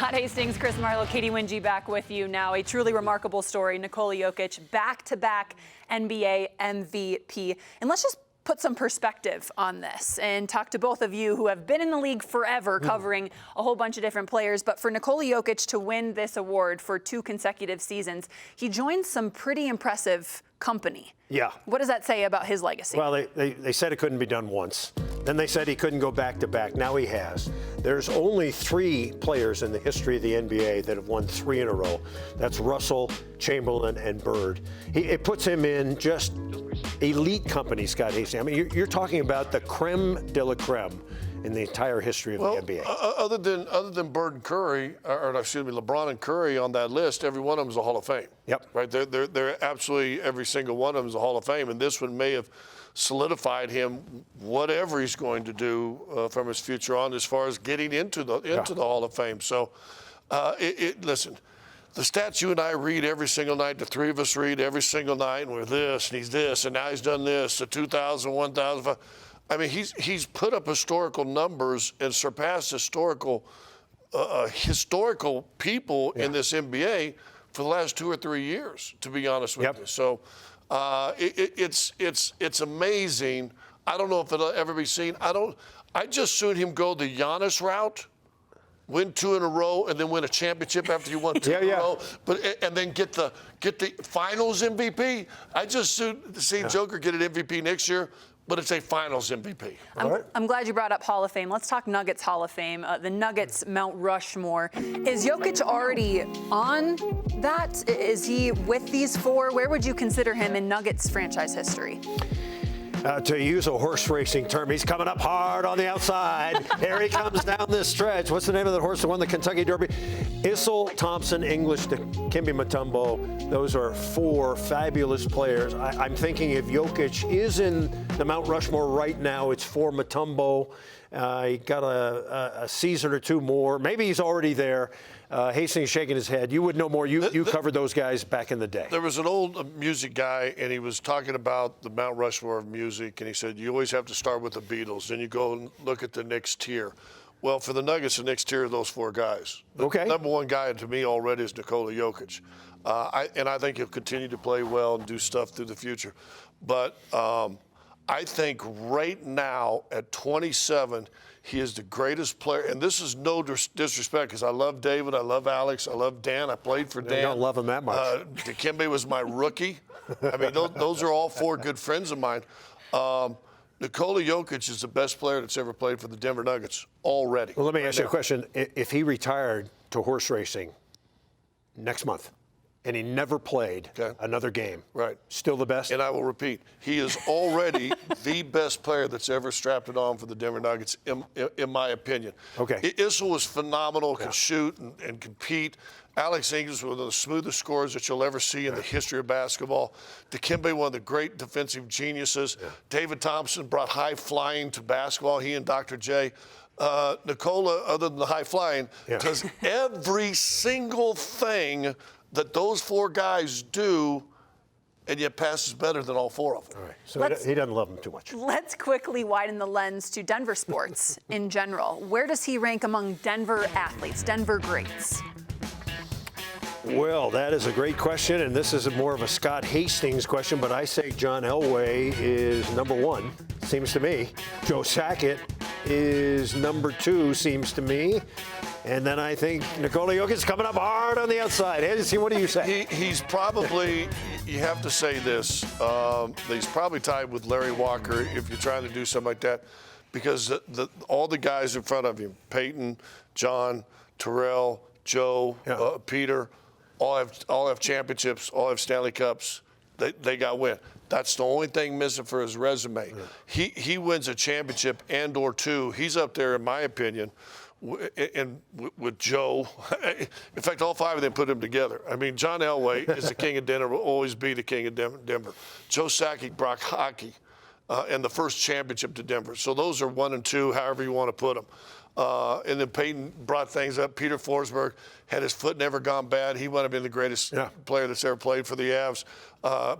Scott Hastings, Chris Marlowe, Katy Wingy back with you now. A truly remarkable story. Nikola Jokic, back-to-back NBA MVP. And let's just put some perspective on this and talk to both of you who have been in the league forever, covering a whole bunch of different players. But for Nikola Jokic to win this award for 2 consecutive seasons, he joins some pretty impressive company. Yeah. What does that say about his legacy? Well, they said it couldn't be done once. Then they said he couldn't go back-to-back. Now he has. There's only 3 players in the history of the NBA that have won 3 in a row. That's Russell, Chamberlain, and Bird. It puts him in just elite company, Scott Hastings. I mean, you're talking about the creme de la creme in the entire history of the NBA. Other than Bird and Curry, or excuse me, LeBron and Curry on that list, every one of them is a Hall of Fame. Yep. Right. They're absolutely every single one of them is a Hall of Fame, and this one may have solidified him whatever he's going to do from his future on as far as getting into the Hall of Fame. So, listen. The stats you and I read every single night, the 3 of us read every single night, and we're this, and he's this, and now he's done this, the 2,000, 1,000. I mean, he's put up historical numbers and surpassed historical people in this NBA for the last 2 or 3 years, to be honest with you. So it's amazing. I don't know if it'll ever be seen. I just soon him go the Giannis route. Win 2 in a row and then win a championship after you won 2 in a row, and then get the Finals MVP. I just see Joker get an MVP next year, but it's a Finals MVP. I'm glad you brought up Hall of Fame. Let's talk Nuggets Hall of Fame. The Nuggets Mount Rushmore. Is Jokic already on that? Is he with these 4? Where would you consider him in Nuggets franchise history? To use a horse racing term, he's coming up hard on the outside. Here he comes down this stretch. What's the name of that horse that won the Kentucky Derby? Issel, Thompson, English, Dikembe Mutombo. Those are 4 fabulous players. I'm thinking if Jokic is in the Mount Rushmore right now, it's for Mutombo. He got a season or 2 more. Maybe he's already there. Hastings shaking his head. You would know more. You covered those guys back in the day. There was an old music guy, and he was talking about the Mount Rushmore of music, and he said, you always have to start with the Beatles, then you go and look at the next tier. Well, for the Nuggets, the next tier are those 4 guys. The number 1 guy to me already is Nikola Jokic. And I think he'll continue to play well and do stuff through the future. But I think right now at 27, he is the greatest player. And this is no disrespect, because I love David, I love Alex, I love Dan. I played for Dan. You don't love him that much. Dikembe was my rookie. I mean, those are all 4 good friends of mine. Nikola Jokic is the best player that's ever played for the Denver Nuggets already. Well, let me ask you a question. If he retired to horse racing next month, and he never played another game. Right. Still the best? And I will repeat, he is already the best player that's ever strapped it on for the Denver Nuggets, in my opinion. Okay. Issel was phenomenal, can shoot and compete. Alex English was one of the smoothest scorers that you'll ever see in the history of basketball. Dikembe, one of the great defensive geniuses. David Thompson brought high flying to basketball, he and Dr. J. Nikola, other than the high flying, does every single thing that those 4 guys do, and yet passes better than all 4 of them. All right. So he doesn't love them too much. Let's quickly widen the lens to Denver sports in general. Where does he rank among Denver athletes, Denver greats? Well, that is a great question, and this is more of a Scott Hastings question, but I say John Elway is number 1, seems to me. Joe Sakic is number 2, seems to me. And then I think Nikola Jokic is coming up hard on the outside. What do you say? He's probably, you have to say this, he's probably tied with Larry Walker if you're trying to do something like that, because all the guys in front of him, Peyton, John, Terrell, Joe, Peter, all have championships, all have Stanley Cups. They got win. That's the only thing missing for his resume. He wins a championship and or 2. He's up there, in my opinion, and with Joe. In fact, all 5 of them put him together. I mean, John Elway is the king of Denver, will always be the king of Denver. Joe Sakic brought hockey and the first championship to Denver. So those are 1 and 2, however you want to put them. And then Peyton brought things up. Peter Forsberg had his foot never gone bad. He might have been the greatest player that's ever played for the Avs.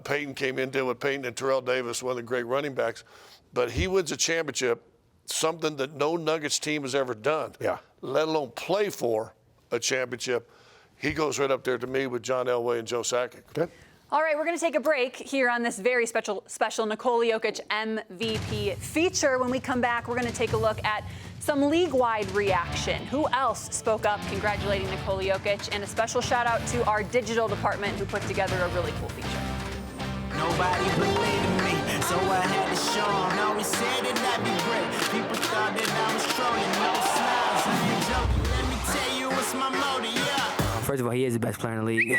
Peyton came in with Peyton and Terrell Davis, one of the great running backs. But he wins a championship, something that no Nuggets team has ever done, let alone play for. a championship. He goes right up there to me with John Elway and Joe Sakic. Okay. All right, we're going to take a break here on this very special Nikola Jokic MVP feature. When we come back, we're going to take a look at some league-wide reaction. Who else spoke up congratulating Nikola Jokic? And a special shout-out to our digital department who put together a really cool feature. Nobody believed in me, so I had to show them. Always said that I'd be great. People thought that I was trolling. No smiles, I ain't joking. Let me tell you what's my motive, yeah. First of all, he is the best player in the league.